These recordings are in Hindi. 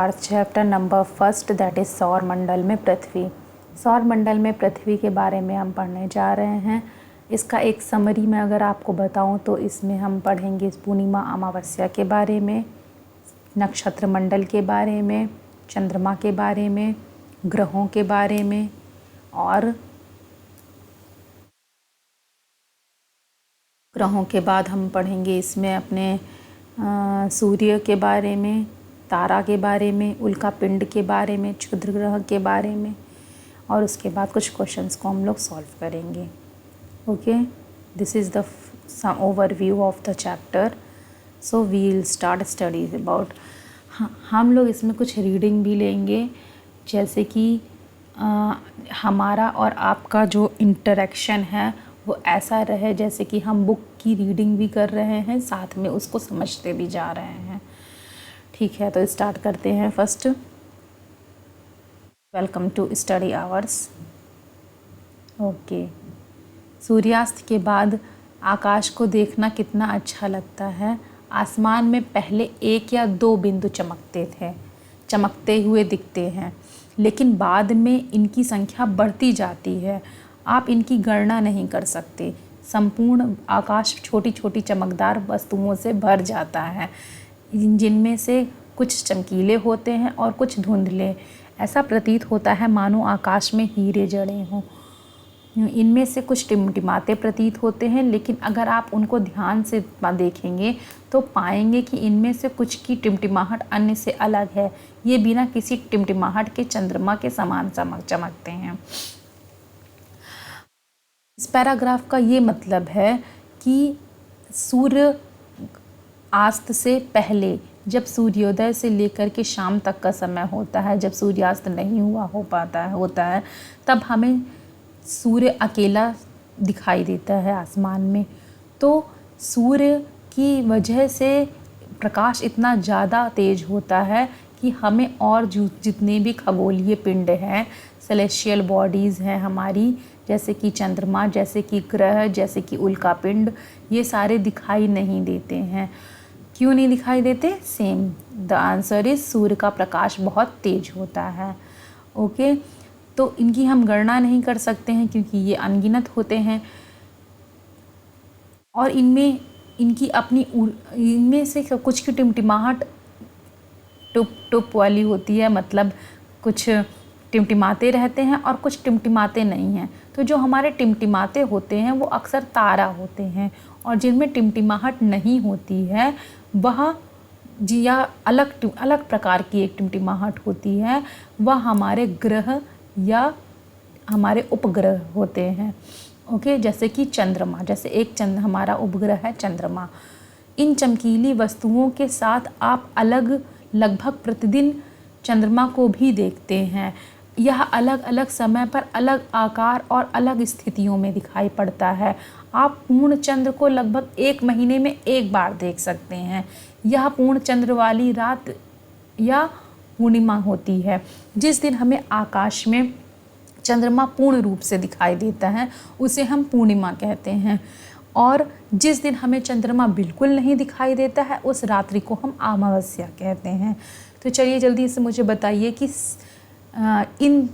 Our chapter number first, that is सौर मंडल में पृथ्वी। सौर मंडल में पृथ्वी के बारे में हम पढ़ने जा रहे हैं। इसका एक समरी मैं अगर आपको बताऊं तो इसमें हम पढ़ेंगे पूर्णिमा अमावस्या के बारे में, नक्षत्र मंडल के बारे में, चंद्रमा के बारे में, ग्रहों के बारे में, और ग्रहों के बाद हम पढ़ेंगे इसमें अपने सूर्य के बारे में, तारा के बारे में, उल्का पिंड के बारे में, क्षुद्र ग्रह के बारे में, और उसके बाद कुछ क्वेश्चंस को हम लोग सॉल्व करेंगे। Okay, this is the some overview of the chapter. So we will start studies about. हम लोग इसमें कुछ रीडिंग भी लेंगे, जैसे कि हमारा और आपका जो इंटरेक्शन है वो ऐसा रहे जैसे कि हम बुक की रीडिंग भी कर रहे हैं, साथ में उसको समझते भी जा रहे हैं। ठीक है, तो स्टार्ट करते हैं। First, welcome to study hours. Okay, सूर्यास्त के बाद आकाश को देखना कितना अच्छा लगता है। आसमान में पहले 1 या 2 बिंदु चमकते हुए दिखते हैं, लेकिन बाद में इनकी संख्या बढ़ती जाती है। आप इनकी गणना नहीं कर सकते। संपूर्ण आकाश छोटी छोटी चमकदार वस्तुओं से भर जाता है, जिनमें से कुछ चमकीले होते हैं और कुछ धुंधले। ऐसा प्रतीत होता है मानो आकाश में हीरे जड़े हों। इनमें से कुछ टिमटिमाते प्रतीत होते हैं, लेकिन अगर आप उनको ध्यान से देखेंगे तो पाएंगे कि इनमें से कुछ की टिमटिमाहट अन्य से अलग है। ये बिना किसी टिमटिमाहट के चंद्रमा के समान चमकते हैं। इस पैराग्राफ का ये मतलब है कि सूर्य अस्त से पहले, जब सूर्योदय से लेकर के शाम तक का समय होता है, जब सूर्यास्त नहीं होता है, तब हमें सूर्य अकेला दिखाई देता है आसमान में। तो सूर्य की वजह से प्रकाश इतना ज़्यादा तेज होता है कि हमें और जितने भी खगोलीय पिंड हैं, सेलेस्टियल बॉडीज़ हैं हमारी, जैसे कि चंद्रमा, जैसे कि ग्रह, जैसे कि उल्का पिंड, ये सारे दिखाई नहीं देते हैं। क्यों नहीं दिखाई देते? सेम द आंसर इज सूर्य का प्रकाश बहुत तेज होता है। ओके, तो इनकी हम गणना नहीं कर सकते हैं क्योंकि ये अनगिनत होते हैं, और इनमें से कुछ की टिमटिमाहट टुप वाली होती है, मतलब कुछ टिमटिमाते रहते हैं और कुछ टिमटिमाते नहीं हैं। तो जो हमारे टिमटिमाते होते हैं वो अक्सर तारा होते हैं, और जिनमें टिमटिमाहट नहीं होती है वह या अलग प्रकार की एक टिमटिमाहट होती है, वह हमारे ग्रह या हमारे उपग्रह होते हैं। ओके, जैसे कि चंद्रमा, जैसे हमारा उपग्रह है चंद्रमा। इन चमकीली वस्तुओं के साथ आप लगभग प्रतिदिन चंद्रमा को भी देखते हैं। यह अलग अलग समय पर अलग आकार और अलग स्थितियों में दिखाई पड़ता है। आप पूर्ण चंद्र को लगभग 1 महीने में 1 बार देख सकते हैं। यह पूर्ण चंद्र वाली रात या पूर्णिमा होती है। जिस दिन हमें आकाश में चंद्रमा पूर्ण रूप से दिखाई देता है उसे हम पूर्णिमा कहते हैं, और जिस दिन हमें चंद्रमा बिल्कुल नहीं दिखाई देता है उस रात्रि को हम अमावस्या कहते हैं। तो चलिए जल्दी से मुझे बताइए कि इन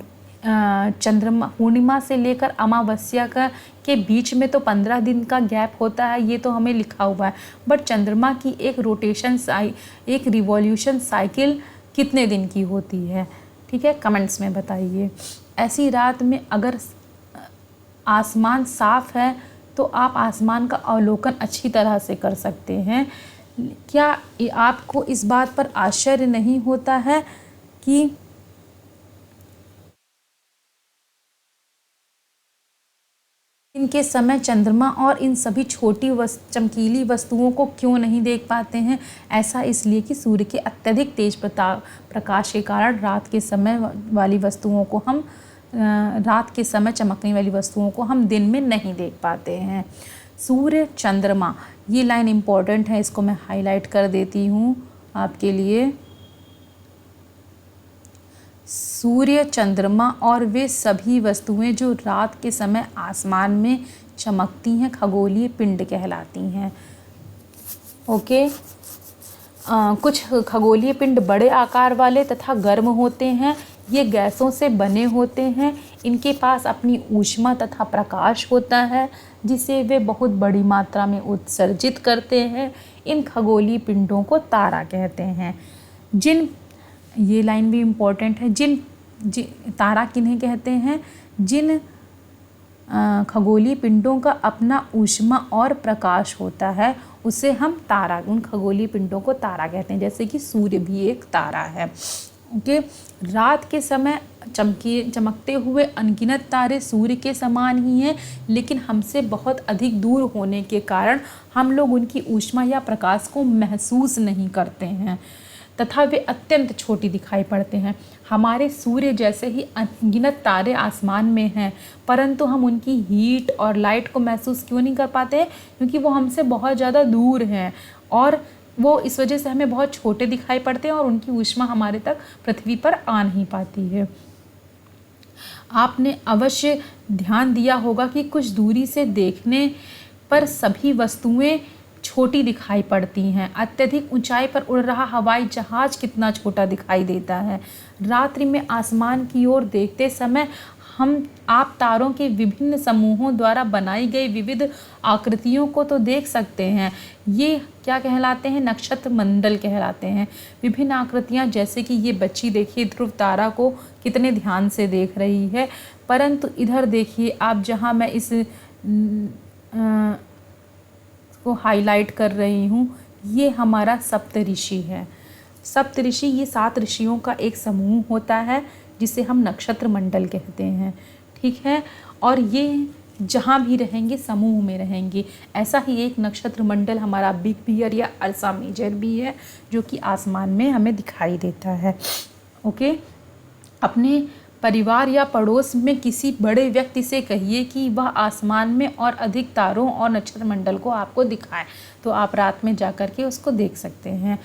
चंद्रमा पूर्णिमा से लेकर अमावस्या के बीच में तो 15 दिन का गैप होता है, ये तो हमें लिखा हुआ है, बट चंद्रमा की एक रिवॉल्यूशन साइकिल कितने दिन की होती है? ठीक है, कमेंट्स में बताइए। ऐसी रात में अगर आसमान साफ है तो आप आसमान का अवलोकन अच्छी तरह से कर सकते हैं। क्या आपको इस बात पर आश्चर्य नहीं होता है कि इनके समय चंद्रमा और इन सभी छोटी चमकीली वस्तुओं को क्यों नहीं देख पाते हैं? ऐसा इसलिए कि सूर्य के अत्यधिक तेज प्रकाश के कारण रात के समय चमकने वाली वस्तुओं को हम दिन में नहीं देख पाते हैं। सूर्य चंद्रमा, ये लाइन इम्पॉर्टेंट है, इसको मैं हाईलाइट कर देती हूँ आपके लिए। सूर्य, चंद्रमा और वे सभी वस्तुएं जो रात के समय आसमान में चमकती हैं खगोलीय पिंड कहलाती हैं। ओके, कुछ खगोलीय पिंड बड़े आकार वाले तथा गर्म होते हैं। ये गैसों से बने होते हैं। इनके पास अपनी ऊष्मा तथा प्रकाश होता है जिसे वे बहुत बड़ी मात्रा में उत्सर्जित करते हैं। इन खगोलीय पिंडों को तारा कहते हैं। ये लाइन भी इम्पोर्टेंट है। तारा किन्हें कहते हैं? जिन खगोलीय पिंडों का अपना ऊष्मा और प्रकाश होता है उसे हम तारा, उन खगोलीय पिंडों को तारा कहते हैं। जैसे कि सूर्य भी एक तारा है। ओके, रात के समय चमकते हुए अनगिनत तारे सूर्य के समान ही हैं, लेकिन हमसे बहुत अधिक दूर होने के कारण हम लोग उनकी ऊष्मा या प्रकाश को महसूस नहीं करते हैं तथा वे अत्यंत छोटी दिखाई पड़ते हैं। हमारे सूर्य जैसे ही अनगिनत तारे आसमान में हैं, परंतु हम उनकी हीट और लाइट को महसूस क्यों नहीं कर पाते हैं? क्योंकि वो हमसे बहुत ज़्यादा दूर हैं और वो इस वजह से हमें बहुत छोटे दिखाई पड़ते हैं और उनकी ऊष्मा हमारे तक पृथ्वी पर आ नहीं पाती है। आपने अवश्य ध्यान दिया होगा कि कुछ दूरी से देखने पर सभी वस्तुएं छोटी दिखाई पड़ती हैं। अत्यधिक ऊंचाई पर उड़ रहा हवाई जहाज कितना छोटा दिखाई देता है। रात्रि में आसमान की ओर देखते समय आप तारों के विभिन्न समूहों द्वारा बनाई गई विविध आकृतियों को तो देख सकते हैं। ये क्या कहलाते हैं? नक्षत्र मंडल कहलाते हैं। विभिन्न आकृतियाँ, जैसे कि ये बच्ची देखिए ध्रुव तारा को कितने ध्यान से देख रही है, परंतु इधर देखिए आप, जहाँ मैं इस को हाईलाइट कर रही हूँ, ये हमारा सप्तऋषि है। सप्तऋषि ये 7 ऋषियों का एक समूह होता है जिसे हम नक्षत्र मंडल कहते हैं। ठीक है, और ये जहाँ भी रहेंगे समूह में रहेंगे। ऐसा ही एक नक्षत्र मंडल हमारा बिग बियर या अर्सा मेजर भी है जो कि आसमान में हमें दिखाई देता है। ओके, अपने परिवार या पड़ोस में किसी बड़े व्यक्ति से कहिए कि वह आसमान में और अधिक तारों और नक्षत्र मंडल को आपको दिखाए, तो आप रात में जाकर के उसको देख सकते हैं।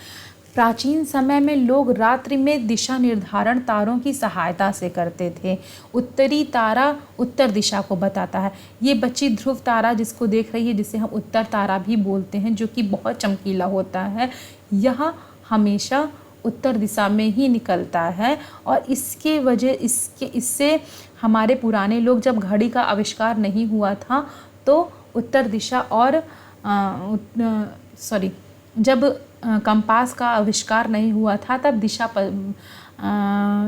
प्राचीन समय में लोग रात्रि में दिशा निर्धारण तारों की सहायता से करते थे। उत्तरी तारा उत्तर दिशा को बताता है। ये बच्ची ध्रुव तारा जिसको देख रही है, जिसे हम उत्तर तारा भी बोलते हैं, जो कि बहुत चमकीला होता है, यह हमेशा उत्तर दिशा में ही निकलता है। और इससे हमारे पुराने लोग, जब घड़ी का आविष्कार नहीं हुआ था तो उत्तर दिशा और जब कंपास का आविष्कार नहीं हुआ था तब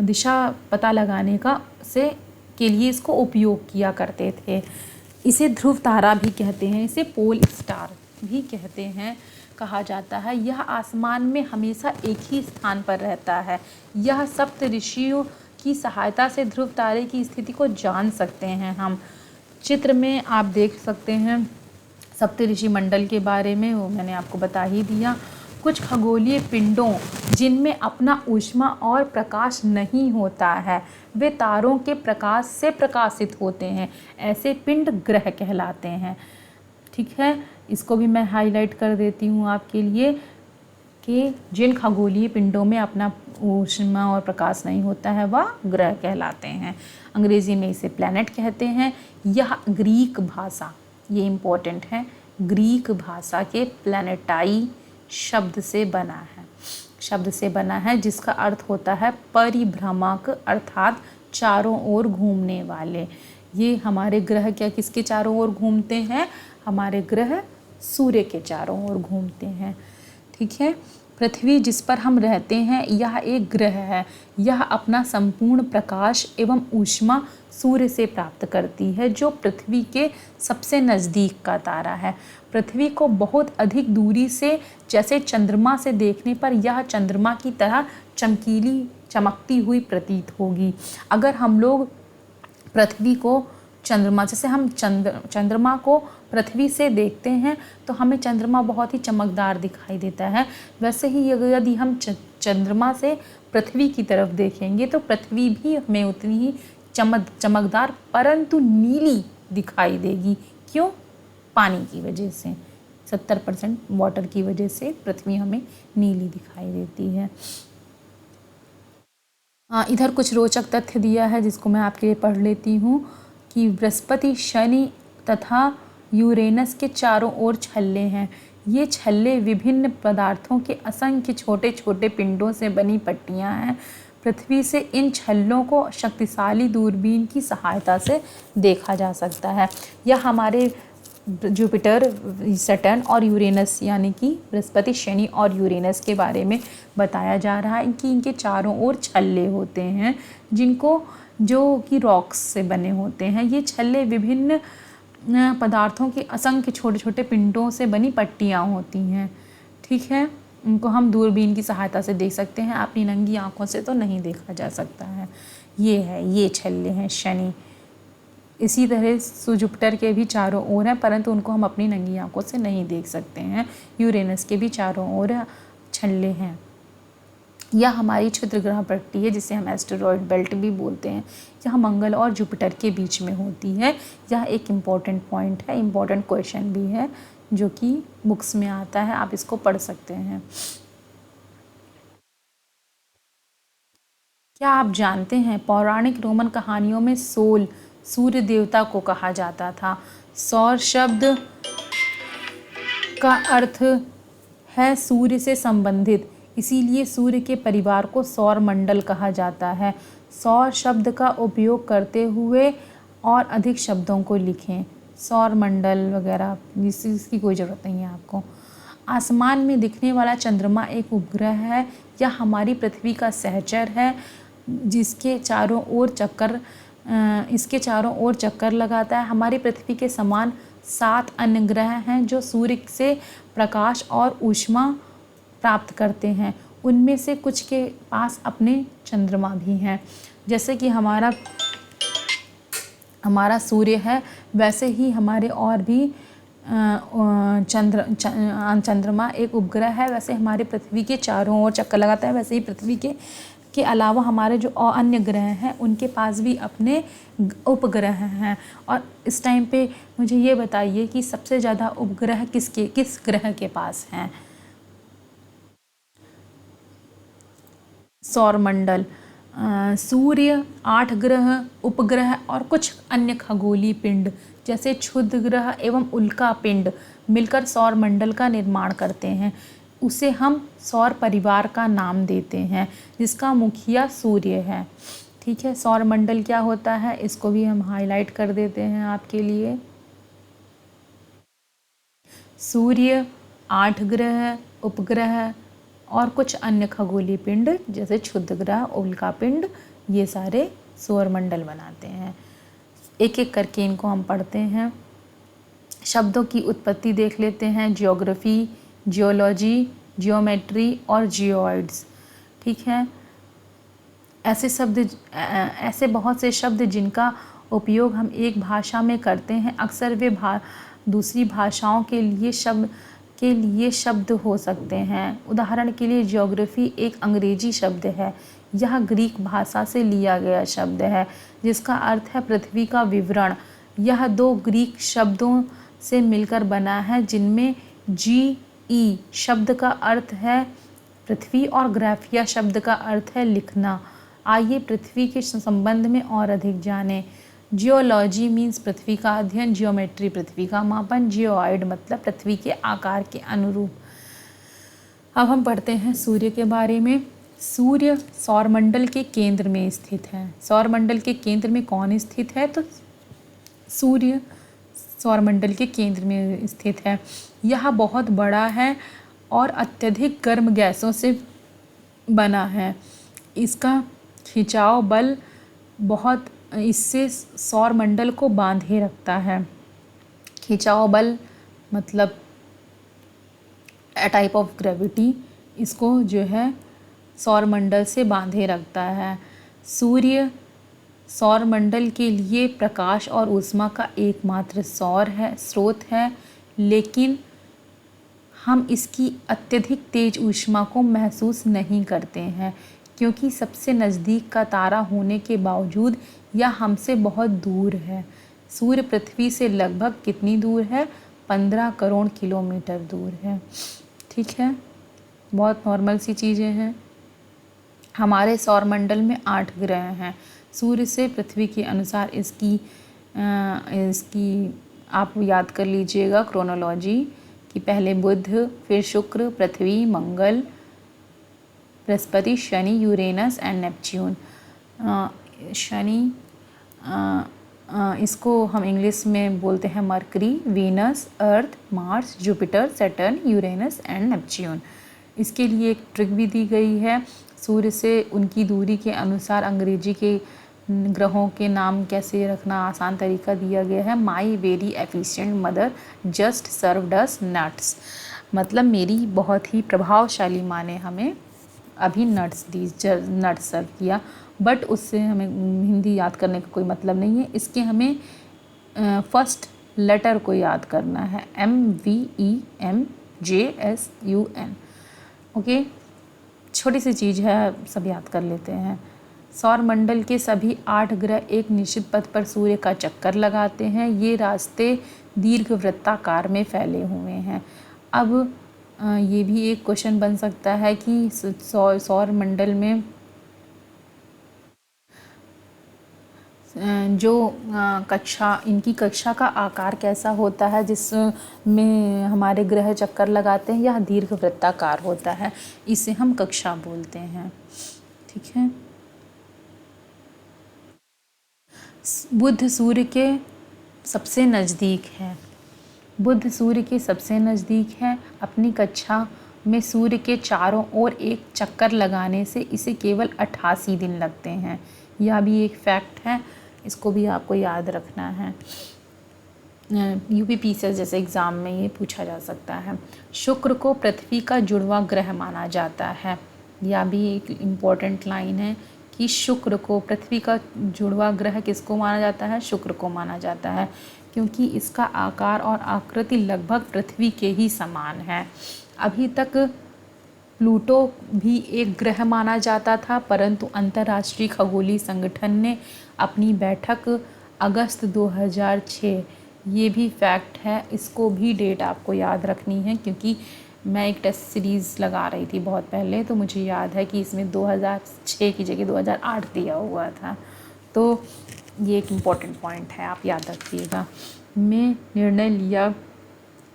दिशा पता लगाने के लिए इसको उपयोग किया करते थे। इसे ध्रुव तारा भी कहते हैं, इसे पोल स्टार भी कहते हैं, कहा जाता है। यह आसमान में हमेशा एक ही स्थान पर रहता है। यह सप्त ऋषियों की सहायता से ध्रुव तारे की स्थिति को जान सकते हैं। हम चित्र में आप देख सकते हैं सप्तऋषि मंडल के बारे में, वो मैंने आपको बता ही दिया। कुछ खगोलीय पिंडों जिनमें अपना ऊष्मा और प्रकाश नहीं होता है, वे तारों के प्रकाश से प्रकाशित होते हैं। ऐसे पिंड ग्रह कहलाते हैं। ठीक है, इसको भी मैं हाईलाइट कर देती हूँ आपके लिए कि जिन खगोलीय पिंडों में अपना ऊष्मा और प्रकाश नहीं होता है वह ग्रह कहलाते हैं। अंग्रेज़ी में इसे प्लैनेट कहते हैं। यह ग्रीक भाषा, ये इम्पोर्टेंट है, ग्रीक भाषा के प्लैनेटाई शब्द से बना है जिसका अर्थ होता है परिभ्रमक, अर्थात चारों ओर घूमने वाले। ये हमारे ग्रह किसके चारों ओर घूमते हैं? हमारे ग्रह सूर्य के चारों ओर घूमते हैं। ठीक है, पृथ्वी जिस पर हम रहते हैं यह एक ग्रह है। यह अपना संपूर्ण प्रकाश एवं ऊष्मा सूर्य से प्राप्त करती है, जो पृथ्वी के सबसे नज़दीक का तारा है। पृथ्वी को बहुत अधिक दूरी से, जैसे चंद्रमा से देखने पर यह चंद्रमा की तरह चमकती हुई प्रतीत होगी। अगर हम लोग पृथ्वी को जैसे हम चंद्रमा को पृथ्वी से देखते हैं तो हमें चंद्रमा बहुत ही चमकदार दिखाई देता है। वैसे ही यदि हम चंद्रमा से पृथ्वी की तरफ देखेंगे तो पृथ्वी भी हमें उतनी ही चमकदार परंतु नीली दिखाई देगी। क्यों? पानी की वजह से, 70% वाटर की वजह से पृथ्वी हमें नीली दिखाई देती है। इधर कुछ रोचक तथ्य दिया है जिसको मैं आपके लिए पढ़ लेती हूँ कि बृहस्पति, शनि तथा यूरेनस के चारों ओर छल्ले हैं। ये छल्ले विभिन्न पदार्थों के असंख्य छोटे छोटे पिंडों से बनी पट्टियाँ हैं। पृथ्वी से इन छल्लों को शक्तिशाली दूरबीन की सहायता से देखा जा सकता है। यह हमारे जुपिटर, सैटर्न और यूरेनस यानी कि बृहस्पति, शनि और यूरेनस के बारे में बताया जा रहा है कि इनके चारों ओर छल्ले होते हैं जो कि रॉक्स से बने होते हैं। ये छल्ले विभिन्न पदार्थों के असंख्य छोटे छोटे पिंडों से बनी पट्टियाँ होती हैं। ठीक है, उनको हम दूरबीन की सहायता से देख सकते हैं, अपनी नंगी आँखों से तो नहीं देखा जा सकता है। ये छल्ले हैं शनि। इसी तरह जुपिटर के भी चारों ओर हैं, परंतु उनको हम अपनी नंगी आँखों से नहीं देख सकते हैं। यूरेनस के भी चारों ओर छल्ले हैं। यह हमारी क्षुद्र ग्रह पट्टी है जिसे हम एस्टेरॉयड बेल्ट भी बोलते हैं। यह मंगल और जुपिटर के बीच में होती है। यह एक इम्पॉर्टेंट पॉइंट है, इम्पॉर्टेंट क्वेश्चन भी है जो कि बुक्स में आता है, आप इसको पढ़ सकते हैं। क्या आप जानते हैं पौराणिक रोमन कहानियों में सोल सूर्य देवता को कहा जाता था। सौर शब्द का अर्थ है सूर्य से संबंधित, इसीलिए सूर्य के परिवार को सौर मंडल कहा जाता है। सौर शब्द का उपयोग करते हुए और अधिक शब्दों को लिखें। सौर मंडल वगैरह इसकी कोई ज़रूरत नहीं है आपको। आसमान में दिखने वाला चंद्रमा एक उपग्रह है। यह हमारी पृथ्वी का सहचर है इसके चारों ओर चक्कर लगाता है। हमारी पृथ्वी के समान 7 अन्य ग्रह हैं जो सूर्य से प्रकाश और ऊष्मा प्राप्त करते हैं। उनमें से कुछ के पास अपने चंद्रमा भी हैं। जैसे कि हमारा सूर्य है, वैसे ही हमारे और भी चंद्रमा एक उपग्रह है। वैसे हमारी पृथ्वी के चारों ओर चक्कर लगाता है। वैसे ही पृथ्वी के अलावा हमारे जो अन्य ग्रह हैं उनके पास भी अपने उपग्रह हैं। और इस टाइम पे मुझे ये बताइए कि सबसे ज़्यादा उपग्रह किस ग्रह के पास हैं। सौरमंडल, सूर्य, 8 ग्रह, उपग्रह और कुछ अन्य खगोलीय पिंड जैसे क्षुद्र ग्रह एवं उल्का पिंड मिलकर सौरमंडल का निर्माण करते हैं। उसे हम सौर परिवार का नाम देते हैं जिसका मुखिया सूर्य है। ठीक है, सौरमंडल क्या होता है इसको भी हम हाईलाइट कर देते हैं आपके लिए। सूर्य, 8 ग्रह, उपग्रह और कुछ अन्य खगोलीय पिंड जैसे क्षुद्र ग्रह, उल्का पिंड, ये सारे सौरमंडल बनाते हैं। एक एक करके इनको हम पढ़ते हैं। शब्दों की उत्पत्ति देख लेते हैं। ज्योग्राफी, जियोलॉजी, जियोमेट्री और जियोइड्स। ठीक है, ऐसे बहुत से शब्द जिनका उपयोग हम एक भाषा में करते हैं, अक्सर वे दूसरी भाषाओं के लिए शब्द हो सकते हैं। उदाहरण के लिए ज्योग्राफी एक अंग्रेजी शब्द है। यह ग्रीक भाषा से लिया गया शब्द है जिसका अर्थ है पृथ्वी का विवरण। यह 2 ग्रीक शब्दों से मिलकर बना है जिनमें GE शब्द का अर्थ है पृथ्वी और ग्राफिया शब्द का अर्थ है लिखना। आइए पृथ्वी के संबंध में और अधिक जानें। जियोलॉजी मीन्स पृथ्वी का अध्ययन, जियोमेट्री पृथ्वी का मापन, जियोइड मतलब पृथ्वी के आकार के अनुरूप। अब हम पढ़ते हैं सूर्य के बारे में। सूर्य सौरमंडल के केंद्र में स्थित है। सौरमंडल के केंद्र में कौन स्थित है? तो सूर्य सौरमंडल के केंद्र में स्थित है। यह बहुत बड़ा है और अत्यधिक गर्म गैसों से बना है। इसका खिंचाव बल इससे सौरमंडल को बांधे रखता है। खिंचाव बल मतलब ए टाइप ऑफ ग्रेविटी इसको जो है सौरमंडल से बांधे रखता है। सूर्य सौरमंडल के लिए प्रकाश और ऊष्मा का एकमात्र स्रोत है, लेकिन हम इसकी अत्यधिक तेज ऊष्मा को महसूस नहीं करते हैं क्योंकि सबसे नज़दीक का तारा होने के बावजूद यह हमसे बहुत दूर है। सूर्य पृथ्वी से लगभग कितनी दूर है? 15 करोड़ किलोमीटर दूर है। ठीक है, बहुत नॉर्मल सी चीज़ें हैं। हमारे सौरमंडल में 8 ग्रह हैं। सूर्य से पृथ्वी के अनुसार इसकी आप याद कर लीजिएगा क्रोनोलॉजी कि पहले बुध, फिर शुक्र, पृथ्वी, मंगल, बृहस्पति, शनि, यूरेनस एंड नेपच्यून। शनि इसको हम इंग्लिश में बोलते हैं Mercury, Venus, Earth, Mars, Jupiter, Saturn, Uranus and Neptune. इसके लिए एक ट्रिक भी दी गई है। सूर्य से उनकी दूरी के अनुसार अंग्रेजी के ग्रहों के नाम कैसे रखना आसान तरीका दिया गया है। My very efficient mother just served us nuts, मतलब मेरी बहुत ही प्रभावशाली माँ ने हमें अभी नट्स सर्व किया। बट उससे हमें हिंदी याद करने का कोई मतलब नहीं है। इसके हमें फर्स्ट लेटर को याद करना है, MEMJSUN। ओके, छोटी सी चीज़ है, सब याद कर लेते हैं। सौर मंडल के सभी 8 ग्रह एक निश्चित पथ पर सूर्य का चक्कर लगाते हैं। ये रास्ते दीर्घवृत्ताकार में फैले हुए हैं। अब ये भी एक क्वेश्चन बन सकता है कि सौर मंडल में जो इनकी कक्षा का आकार कैसा होता है जिसमें हमारे ग्रह चक्कर लगाते हैं, यह दीर्घवृत्ताकार होता है। इसे हम कक्षा बोलते हैं। ठीक है। बुध सूर्य के सबसे नज़दीक है। बुध सूर्य के सबसे नज़दीक है। अपनी कक्षा में सूर्य के चारों ओर एक चक्कर लगाने से इसे केवल 88 दिन लगते हैं। यह भी एक फैक्ट है, इसको भी आपको याद रखना है। UPPCS जैसे एग्ज़ाम में ये पूछा जा सकता है। शुक्र को पृथ्वी का जुड़वा ग्रह माना जाता है। यह भी एक इम्पॉर्टेंट लाइन है कि शुक्र को पृथ्वी का जुड़वा ग्रह किसको माना जाता है? शुक्र को माना जाता है, क्योंकि इसका आकार और आकृति लगभग पृथ्वी के ही समान है। अभी तक प्लूटो भी एक ग्रह माना जाता था, परंतु अंतर्राष्ट्रीय खगोलीय संगठन ने अपनी बैठक अगस्त 2006, ये भी फैक्ट है, इसको भी डेट आपको याद रखनी है, क्योंकि मैं एक टेस्ट सीरीज़ लगा रही थी बहुत पहले, तो मुझे याद है कि इसमें 2006 की जगह 2008 दिया हुआ था। तो ये एक इम्पॉर्टेंट पॉइंट है, आप याद रखिएगा। में निर्णय लिया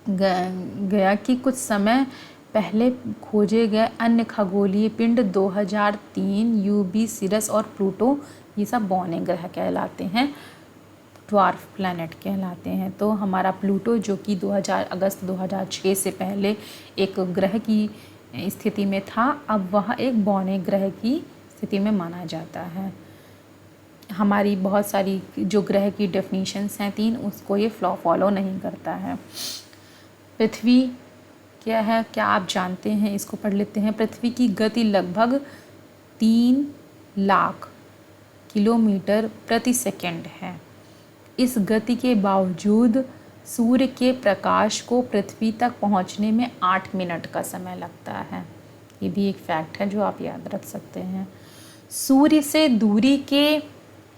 गया कि कुछ समय पहले खोजे गए अन्य खगोलीय पिंड 2003 UB, सिरस और प्लूटो, ये सब बौने ग्रह कहलाते हैं, ड्वार्फ प्लैनेट कहलाते हैं। तो हमारा प्लूटो जो कि अगस्त 2006 से पहले एक ग्रह की स्थिति में था, अब वह एक बौने ग्रह की स्थिति में माना जाता है। हमारी बहुत सारी जो ग्रह की डेफिनेशंस हैं 3, उसको ये फॉलो नहीं करता है। पृथ्वी क्या है, क्या आप जानते हैं? इसको पढ़ लेते हैं। पृथ्वी की गति लगभग 3 लाख किलोमीटर प्रति सेकंड है। इस गति के बावजूद सूर्य के प्रकाश को पृथ्वी तक पहुंचने में 8 मिनट का समय लगता है। ये भी एक फैक्ट है जो आप याद रख सकते हैं। सूर्य से दूरी के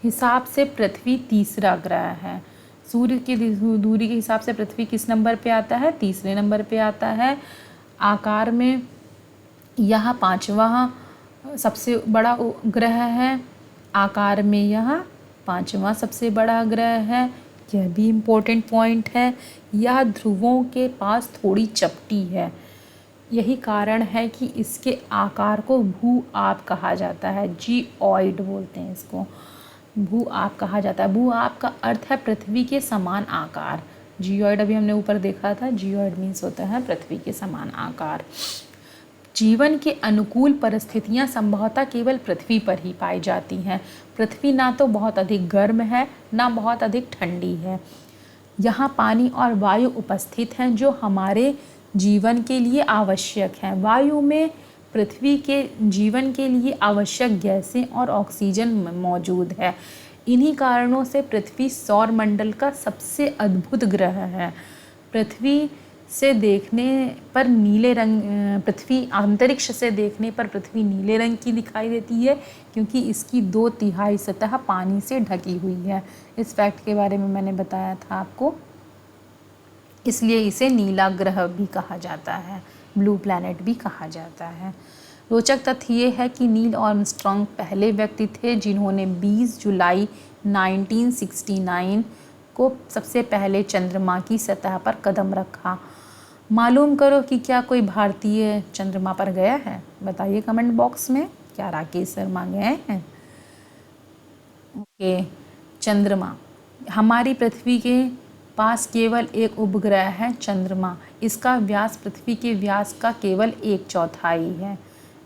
हिसाब से पृथ्वी तीसरा ग्रह है। सूर्य की दूरी के हिसाब से पृथ्वी किस नंबर पे आता है? तीसरे नंबर पे आता है। आकार में यह 5वां सबसे बड़ा ग्रह है। आकार में यह 5वां सबसे बड़ा ग्रह है। यह भी इम्पोर्टेंट पॉइंट है। यह ध्रुवों के पास थोड़ी चपटी है। यही कारण है कि इसके आकार को भू आप कहा जाता है। जियोइड बोलते हैं इसको, भू आप कहा जाता है। भू आप का अर्थ है पृथ्वी के समान आकार। जियोइड अभी हमने ऊपर देखा था, जियोइड मीन्स होता है पृथ्वी के समान आकार। जीवन के अनुकूल परिस्थितियां संभवतः केवल पृथ्वी पर ही पाई जाती हैं। पृथ्वी ना तो बहुत अधिक गर्म है, ना बहुत अधिक ठंडी है। यहाँ पानी और वायु उपस्थित हैं जो हमारे जीवन के लिए आवश्यक हैं। वायु में पृथ्वी के जीवन के लिए आवश्यक गैसें और ऑक्सीजन मौजूद है। इन्हीं कारणों से पृथ्वी सौर मंडल का सबसे अद्भुत ग्रह है। पृथ्वी से देखने पर नीले रंग पृथ्वी अंतरिक्ष से देखने पर पृथ्वी नीले रंग की दिखाई देती है, क्योंकि इसकी 2/3 सतह पानी से ढकी हुई है। इस फैक्ट के बारे में मैंने बताया था आपको, इसलिए इसे नीला ग्रह भी कहा जाता है, ब्लू प्लैनेट भी कहा जाता है। रोचक तथ्य ये है कि नील आर्मस्ट्रॉन्ग पहले व्यक्ति थे जिन्होंने 20 जुलाई 1969 को सबसे पहले चंद्रमा की सतह पर कदम रखा। मालूम करो कि क्या कोई भारतीय चंद्रमा पर गया है। बताइए कमेंट बॉक्स में, क्या राकेश शर्मा गए हैं? ओके, चंद्रमा। हमारी पृथ्वी के पास केवल एक उपग्रह है चंद्रमा। इसका व्यास पृथ्वी के व्यास का केवल 1/4 है।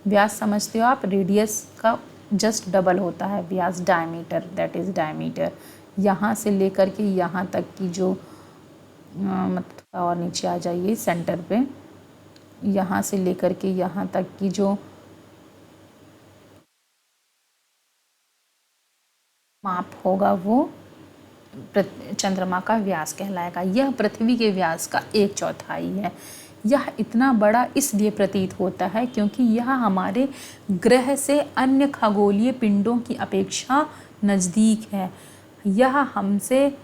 व्यास समझते हो आप, रेडियस का जस्ट डबल होता है व्यास, डायमीटर, दैट इज़ डायमीटर। यहाँ से लेकर के यहाँ तक की जो मतलब थोड़ा और नीचे आ जाइए सेंटर पे, यहाँ से लेकर के यहाँ तक की जो माप होगा वो चंद्रमा का व्यास कहलाएगा। यह पृथ्वी के व्यास का 1/4 है। यह इतना बड़ा इसलिए प्रतीत होता है क्योंकि यह हमारे ग्रह से अन्य खगोलीय पिंडों की अपेक्षा नज़दीक है। यह हमसे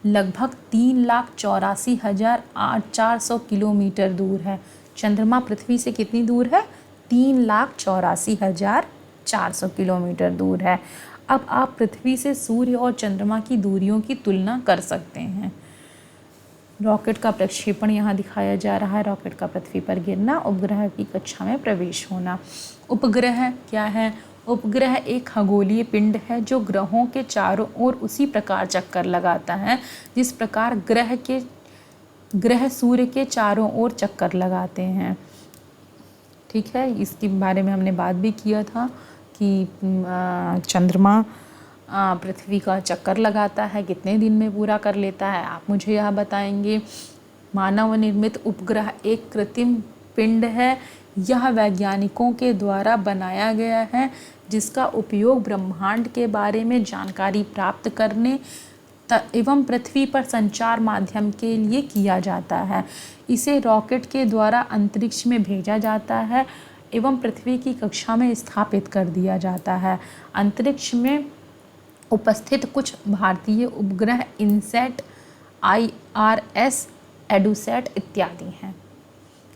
लगभग 3,84,400 किलोमीटर दूर है। चंद्रमा पृथ्वी से कितनी दूर है? 3,84,400 किलोमीटर दूर है। अब आप पृथ्वी से सूर्य और चंद्रमा की दूरियों की तुलना कर सकते हैं। रॉकेट का प्रक्षेपण यहाँ दिखाया जा रहा है, रॉकेट का पृथ्वी पर गिरना, उपग्रह की कक्षा में प्रवेश होना। उपग्रह क्या है? उपग्रह एक खगोलीय पिंड है जो ग्रहों के चारों ओर उसी प्रकार चक्कर लगाता है जिस प्रकार ग्रह सूर्य के चारों ओर चक्कर लगाते हैं। ठीक है, इसके बारे में हमने बात भी किया था कि चंद्रमा पृथ्वी का चक्कर लगाता है, कितने दिन में पूरा कर लेता है, आप मुझे यह बताएंगे। मानव निर्मित उपग्रह एक कृत्रिम पिंड है। यह वैज्ञानिकों के द्वारा बनाया गया है जिसका उपयोग ब्रह्मांड के बारे में जानकारी प्राप्त करने एवं पृथ्वी पर संचार माध्यम के लिए किया जाता है। इसे रॉकेट के द्वारा अंतरिक्ष में भेजा जाता है एवं पृथ्वी की कक्षा में स्थापित कर दिया जाता है। अंतरिक्ष में उपस्थित कुछ भारतीय उपग्रह इनसैट, IRS, एडुसैट इत्यादि हैं।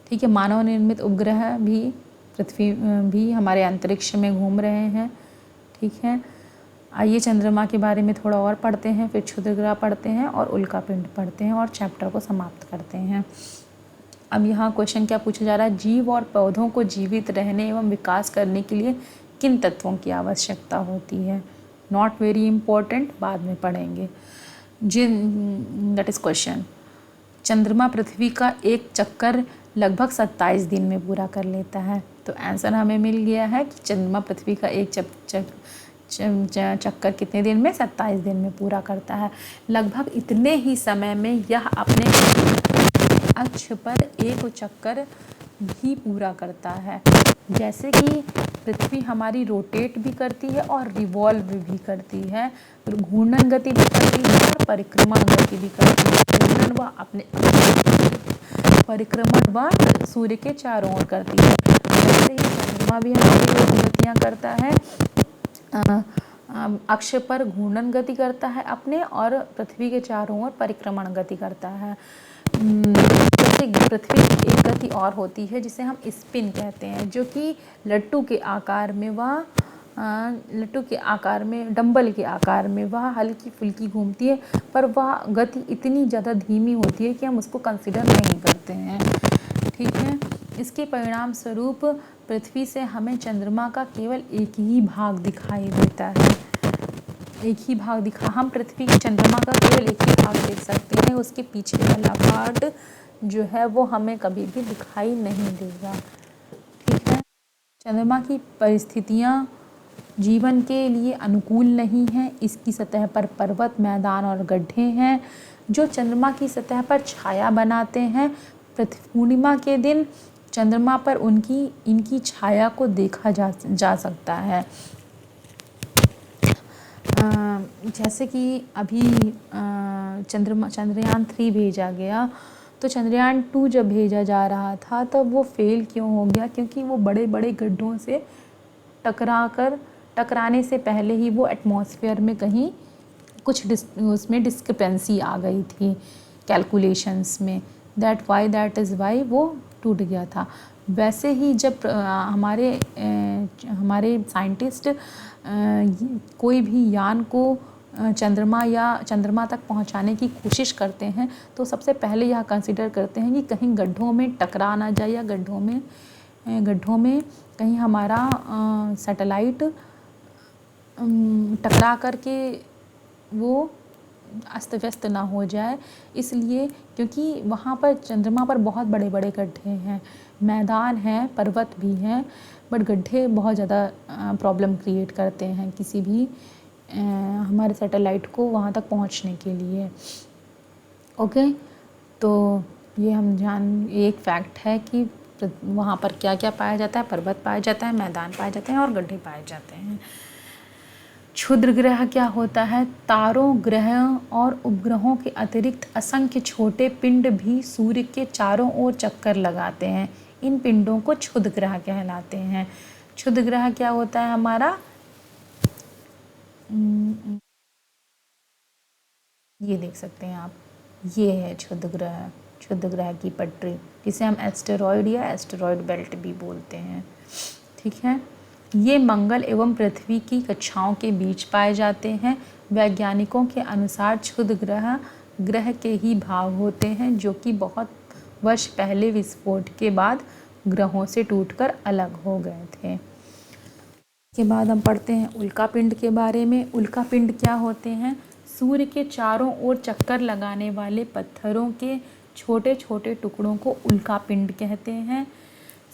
ठीक है, मानव निर्मित उपग्रह भी पृथ्वी भी हमारे अंतरिक्ष में घूम रहे हैं। ठीक है, आइए चंद्रमा के बारे में थोड़ा और पढ़ते हैं, फिर क्षुद्रग्रह पढ़ते हैं और उल्का पिंड पढ़ते हैं और चैप्टर को समाप्त करते हैं। अब यहाँ क्वेश्चन क्या पूछा जा रहा है? जीव और पौधों को जीवित रहने एवं विकास करने के लिए किन तत्वों की आवश्यकता होती है? नॉट वेरी इम्पोर्टेंट, बाद में पढ़ेंगे। That is question. चंद्रमा पृथ्वी का एक चक्कर लगभग 27 दिन में पूरा कर लेता है। तो आंसर हमें मिल गया है कि चंद्रमा पृथ्वी का एक चक्कर कितने दिन में? 27 दिन में पूरा करता है। लगभग इतने ही समय में यह अपने अक्ष पर एक चक्कर भी पूरा करता है। जैसे कि पृथ्वी हमारी रोटेट भी करती है और रिवॉल्व भी करती है, घूर्णन गति भी करती है और परिक्रमण गति भी करती है। घूर्णन वह अपने परिक्रमण वह सूर्य के चारों ओर करती है। वैसे ही चंद्रमा भी हमारी गतियाँ करता है, अक्ष पर घूर्णन गति करता है अपने और पृथ्वी के चारों ओर परिक्रमण गति करता है। पृथ्वी की एक गति और होती है जिसे हम स्पिन कहते हैं, जो कि लट्टू के आकार में डंबल के आकार में वह हल्की फुल्की घूमती है, पर वह गति इतनी ज़्यादा धीमी होती है कि हम उसको कंसिडर नहीं करते हैं। ठीक है, इसके परिणाम स्वरूप पृथ्वी से हमें चंद्रमा का केवल एक ही भाग दिखाई देता है। हम पृथ्वी के चंद्रमा का केवल एक ही भाग देख सकते हैं, उसके पीछे वाला पार्ट जो है वो हमें कभी भी दिखाई नहीं देगा। ठीक है, चंद्रमा की परिस्थितियाँ जीवन के लिए अनुकूल नहीं हैं। इसकी सतह पर पर्वत, मैदान और गड्ढे हैं जो चंद्रमा की सतह पर छाया बनाते हैं। पूर्णिमा के दिन चंद्रमा पर इनकी छाया को देखा जा सकता है। जैसे कि अभी चंद्रयान 3 भेजा गया, तो चंद्रयान 2 जब भेजा जा रहा था तो वो फेल क्यों हो गया? क्योंकि वो बड़े बड़े गड्ढों से टकराने से पहले ही वो एटमॉस्फेयर में कहीं कुछ उसमें डिस्क्रिपेंसी आ गई थी कैलकुलेशंस में, दैट इज़ वाई वो टूट गया था। वैसे ही जब हमारे साइंटिस्ट कोई भी यान को चंद्रमा तक पहुंचाने की कोशिश करते हैं तो सबसे पहले यह कंसीडर करते हैं कि कहीं गड्ढों में टकरा ना जाए या गड्ढों में कहीं हमारा सैटेलाइट टकरा करके वो अस्त व्यस्त ना हो जाए। इसलिए क्योंकि वहाँ पर चंद्रमा पर बहुत बड़े बड़े गड्ढे हैं, मैदान हैं, पर्वत भी हैं, बट गड्ढे बहुत ज़्यादा प्रॉब्लम क्रिएट करते हैं किसी भी हमारे सैटेलाइट को वहाँ तक पहुँचने के लिए। ओके, तो ये एक फैक्ट है कि वहाँ पर क्या क्या पाया जाता है, पर्वत पाया जाता है, मैदान पाए जाते हैं और गड्ढे पाए जाते हैं। क्षुद्र ग्रह क्या होता है? तारों, ग्रहों और उपग्रहों के अतिरिक्त असंख्य छोटे पिंड भी सूर्य के चारों ओर चक्कर लगाते हैं। इन पिंडों को क्षुद्र ग्रह कहलाते हैं। क्षुद्र ग्रह क्या होता है हमारा? ये देख सकते हैं आप, ये है क्षुद्र ग्रह, क्षुद्र ग्रह की पटरी, जिसे हम एस्टेरॉयड या एस्टेरॉयड बेल्ट भी बोलते हैं। ठीक है, ये मंगल एवं पृथ्वी की कक्षाओं के बीच पाए जाते हैं। वैज्ञानिकों के अनुसार क्षुद्र ग्रह के ही भाग होते हैं जो कि बहुत वर्ष पहले विस्फोट के बाद ग्रहों से टूटकर अलग हो गए थे। के बाद हम पढ़ते हैं उल्कापिंड के बारे में। उल्कापिंड क्या होते हैं? सूर्य के चारों ओर चक्कर लगाने वाले पत्थरों के छोटे छोटे टुकड़ों को उल्कापिंड कहते हैं।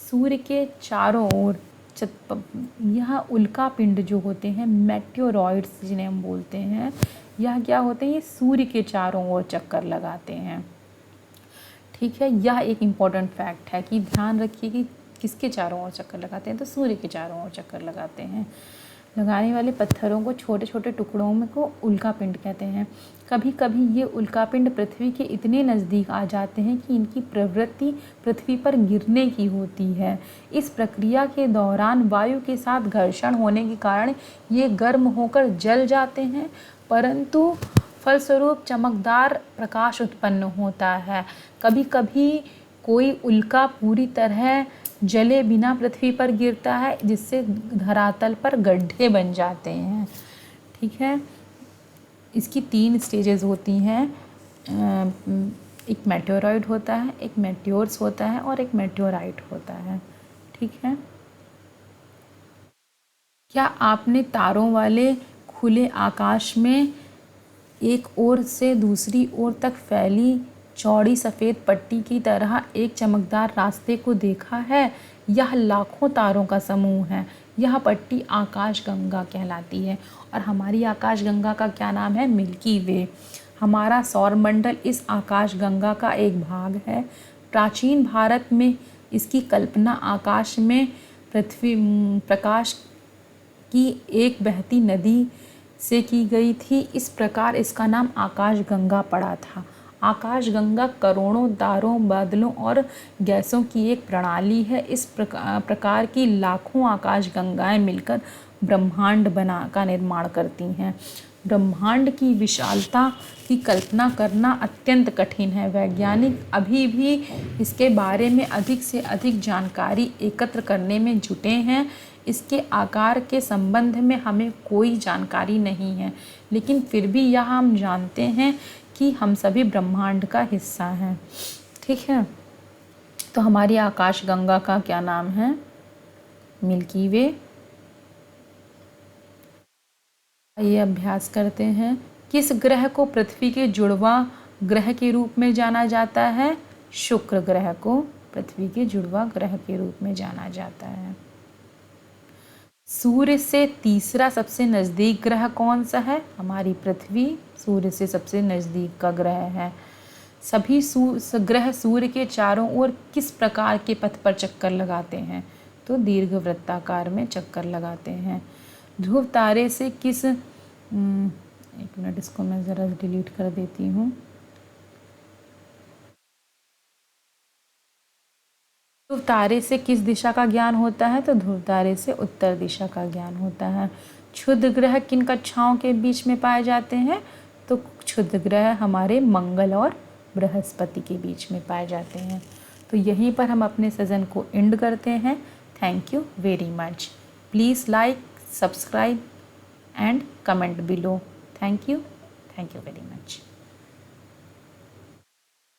सूर्य के चारों ओर यह उल्कापिंड जो होते हैं, मेटेओरॉइड्स जिन्हें हम बोलते हैं, यह क्या होते हैं? ये सूर्य के चारों ओर चक्कर लगाते हैं। ठीक है, यह एक इम्पॉर्टेंट फैक्ट है कि ध्यान रखिए कि किसके चारों ओर चक्कर लगाते हैं? तो सूर्य के चारों ओर चक्कर लगाते हैं। लगाने वाले पत्थरों को छोटे छोटे टुकड़ों में को उल्कापिंड कहते हैं। कभी कभी ये उल्कापिंड पृथ्वी के इतने नज़दीक आ जाते हैं कि इनकी प्रवृत्ति पृथ्वी पर गिरने की होती है। इस प्रक्रिया के दौरान वायु के साथ घर्षण होने के कारण ये गर्म होकर जल जाते हैं, परंतु फलस्वरूप चमकदार प्रकाश उत्पन्न होता है। कभी कभी कोई उल्का पूरी तरह जले बिना पृथ्वी पर गिरता है, जिससे धरातल पर गड्ढे बन जाते हैं। ठीक है, इसकी 3 स्टेजेस होती हैं। एक मेटेओरॉइड होता है, एक मेटेओर्स होता है और एक मेटेओराइट होता है। ठीक है, क्या आपने तारों वाले खुले आकाश में एक ओर से दूसरी ओर तक फैली चौड़ी सफ़ेद पट्टी की तरह एक चमकदार रास्ते को देखा है? यह लाखों तारों का समूह है। यह पट्टी आकाशगंगा कहलाती है और हमारी आकाशगंगा का क्या नाम है? मिल्की वे। हमारा सौरमंडल इस आकाशगंगा का एक भाग है। प्राचीन भारत में इसकी कल्पना आकाश में प्रकाश की एक बहती नदी से की गई थी। इस प्रकार इसका नाम आकाशगंगा पड़ा था। आकाशगंगा करोड़ों तारों, बादलों और गैसों की एक प्रणाली है। इस प्रकार की लाखों आकाशगंगाएं मिलकर ब्रह्मांड का निर्माण करती हैं। ब्रह्मांड की विशालता की कल्पना करना अत्यंत कठिन है। वैज्ञानिक अभी भी इसके बारे में अधिक से अधिक जानकारी एकत्र करने में जुटे हैं। इसके आकार के संबंध में हमें कोई जानकारी नहीं है, लेकिन फिर भी यह हम जानते हैं कि हम सभी ब्रह्मांड का हिस्सा हैं। ठीक है, तो हमारी आकाशगंगा का क्या नाम है? मिल्की वे। ये अभ्यास करते हैं। किस ग्रह को पृथ्वी के जुड़वा ग्रह के रूप में जाना जाता है? शुक्र ग्रह को पृथ्वी के जुड़वा ग्रह के रूप में जाना जाता है। सूर्य से तीसरा सबसे नज़दीक ग्रह कौन सा है? हमारी पृथ्वी सूर्य से सबसे नज़दीक का ग्रह है। सभी ग्रह सूर्य के चारों ओर किस प्रकार के पथ पर चक्कर लगाते हैं? तो दीर्घवृत्ताकार में चक्कर लगाते हैं। ध्रुव तारे से किस एक मिनट, इसको मैं ज़रा डिलीट कर देती हूँ। ध्रुव तारे से किस दिशा का ज्ञान होता है? तो ध्रुव तारे से उत्तर दिशा का ज्ञान होता है। क्षुद्र ग्रह किन कक्षाओं के बीच में पाए जाते हैं? तो क्षुद्र ग्रह हमारे मंगल और बृहस्पति के बीच में पाए जाते हैं। तो यहीं पर हम अपने सेशन को एंड करते हैं। Thank you very much. Please like, subscribe and comment below. Thank you very much.